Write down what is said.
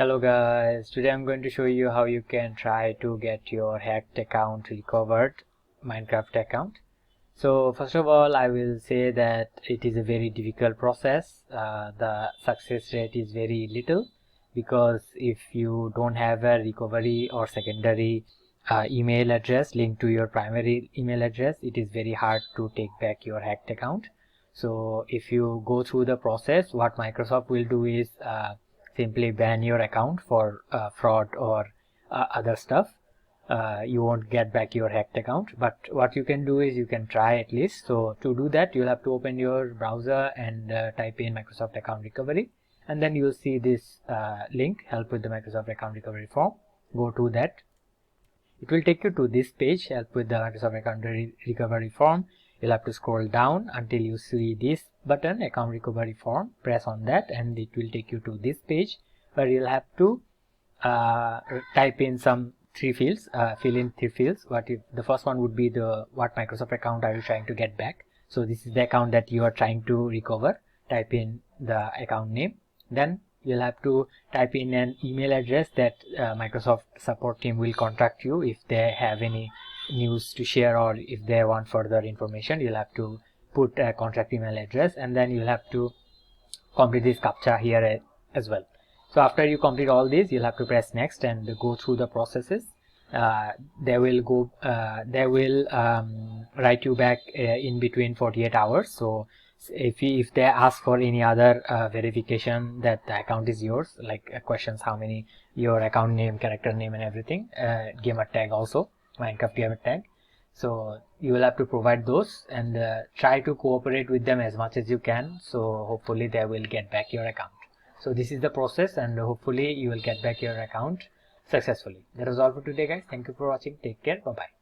Hello guys, today I'm going to show you how you can try to get your hacked account recovered, Minecraft account. So first of all, I will say that it is a very difficult process. The success rate is very little because if you don't have a recovery or secondary email address linked to your primary email address, it is very hard to take back your hacked account. So if you go through the process, what Microsoft will do is simply ban your account for fraud or other stuff. You won't get back your hacked account, but what you can do is you can try at least. So to do that, you'll have to open your browser and type in Microsoft account recovery, and then you'll see this link, help with the Microsoft account recovery form. Go to that. It will take you to this page, help with the Microsoft account recovery form. You'll have to scroll down until you see this button, account recovery form. Press on that and it will take you to this page where you'll have to type in some three fields, fill in three fields. The first one would be what Microsoft account are you trying to get back. So this is the account that you are trying to recover. Type in the account name. Then you'll have to type in an email address that Microsoft support team will contact you if they have any news to share or if they want further information. You'll have to put a contact email address, and then you'll have to complete this captcha here as well. So after you complete all these, you'll have to press next and go through the processes. They will write you back in between 48 hours. So if they ask for any other verification that the account is yours, like questions how many, your account name, character name and everything, gamer tag also, Minecraft gamer tag. So you will have to provide those and try to cooperate with them as much as you can. So hopefully they will get back your account. So this is the process, and hopefully you will get back your account successfully. That was all for today guys. Thank you for watching. Take care. Bye bye.